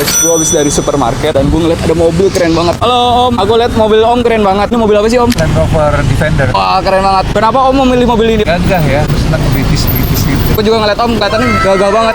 guys, gue habis dari supermarket dan gue ngeliat ada mobil keren banget. Halo om, aku lihat mobil om keren banget. Ini mobil apa sih om? Land Rover Defender. Wah keren banget. Kenapa om memilih mobil ini? Gagah ya, terus senang British gitu. Aku juga ngeliat om kelihatannya gagah banget.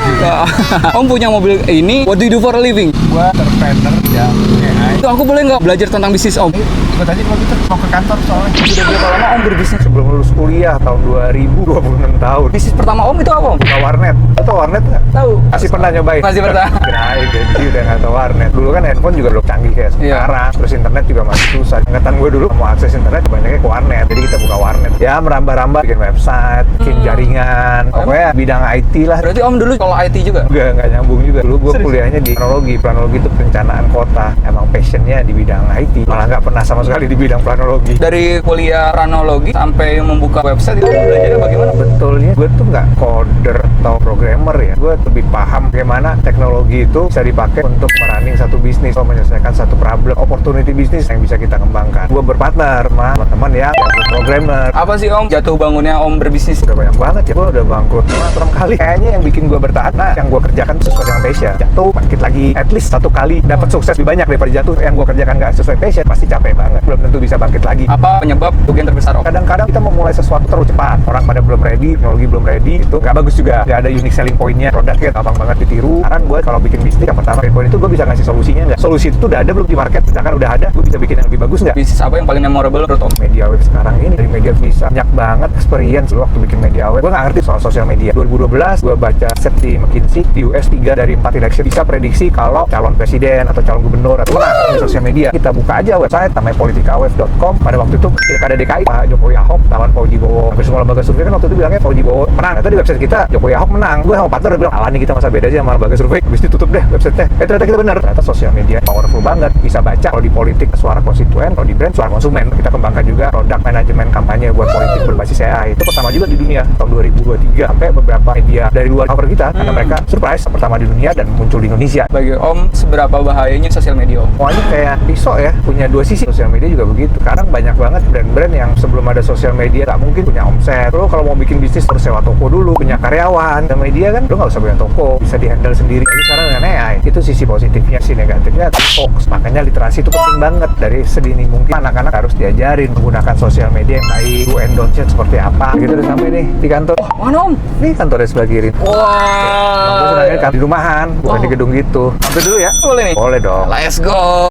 Om punya mobil ini, what do you do for a living? Gua entrepreneur yang AI. Itu aku boleh nggak belajar tentang bisnis om? Gua tadi kalau gitu mau ke kantor soalnya. Udah berapa lama om berbisnis? Sebelum lulus kuliah tahun 2000, 26 tahun. Bisnis pertama om itu apa om? Buka warnet. Atau warnet nggak? Tahu. Masih pernah nyobain? Masih pernah. Kirain jadi udah nggak tahu warnet. Dulu kan handphone juga belum canggih kayak sekarang. Terus internet juga masih susah. Angkatan gue dulu mau akses internet banyaknya ke warnet. Jadi kita buka warnet. Ya merambah-rambah bikin website, bikin jaringan. Pokoknya bidang IT lah. Berarti om dulu kalau IT juga? Nggak nyambung juga. Dulu gue kuliahnya di planologi. Planologi itu perencanaan kota. Emang passionnya di bidang IT. Malah nggak pernah sama sekali di bidang planologi. Dari kuliah planologi sampai membuka website itu belajarnya bagaimana? Betulnya gue tuh nggak coder atau programmer ya. Gue lebih paham bagaimana teknologi itu bisa dipakai untuk merunning satu bisnis atau menyelesaikan satu problem, opportunity bisnis yang bisa kita kembangkan. Gue berpartner sama teman-teman yang jago programmer. Apa sih om jatuh bangunnya om berbisnis? Udah banyak banget ya, gue udah bangkrut 5 kali. Kayaknya yang bikin gue bertahan, nah yang gue kerjakan sesuai dengan passion. Jatuh, bangkit lagi, at least 1 kali dapat sukses lebih banyak daripada jatuh. Yang gue kerjakan nggak sesuai passion, pasti capek banget. Belum tentu bisa bangkit lagi. Apa penyebab kerugian terbesar om? Kadang-kadang kita memulai sesuatu terlalu cepat. Orang pada belum ready, teknologi belum ready, itu nggak bagus juga. Nggak ada unique selling point-nya, produknya gampang banget ditiru. Sekarang gue kalau bikin bisnis, yang pertama poin itu gue bisa ngasih solusinya nggak? Solusi itu udah ada belum di market? Misalkan udah ada, gue bisa bikin yang lebih bagus nggak? Bisnis apa yang paling memorable menurut om? Media web sekarang ini, dari media bisa banyak banget experience dulu waktu bikin media web. Gue nggak ngerti soal sosial media. 2012 gue baca set di McKinsey, di US 3 dari 4 election bisa prediksi kalau calon presiden atau calon gubernur atau menang di sosial media. Kita buka aja website namanya politikaweb.com. Pada waktu itu pilkada DKI Pak Jokowi Ahok lawan Fauji Bowo. Hampir semua lembaga survei kan waktu itu bilangnya Fauji Bowo menang. Ternyata di website kita Jokowi Ahok menang. Gue sama partner bilang, alah nih kita masa beda sih sama lembaga survei. Habis itu tutup deh website-nya. Ternyata kita benar. Ternyata sosial media powerful banget. Bisa baca kalau di politik suara konstituen, kalau di brand suara konsumen. Kita kembangkan juga produk manajemen kampanye buat politik berbasis AI. Itu pertama juga di dunia tahun 2023 sampai beberapa media dari luar cover kita karena mereka surprise pertama di dunia dan muncul di Indonesia. Bagi om seberapa bahayanya sosial media om? Wah ini kayak pisau ya, punya dua sisi. Sosial media juga begitu. Sekarang banyak banget brand-brand yang sebelum ada sosial media tak mungkin punya omset. Lo kalau mau bikin bisnis harus sewa toko dulu, punya karyawan. Dan media kan lo nggak usah punya toko, bisa dihandle sendiri. Jadi sekarang dengan AI itu sisi positifnya, sisi negatifnya hoax. Makanya literasi itu penting banget dari sedini mungkin. Anak-anak harus diajarin menggunakan sosial media yang baik, do and don't seperti apa. Gitu udah sampai nih di kantor. Oh, mana om? Nih kantornya sebelah kiri. Wah. Gue senangnya di rumahan, bukan di gedung gitu. Sampai dulu ya. Boleh nih? Boleh dong. Let's go.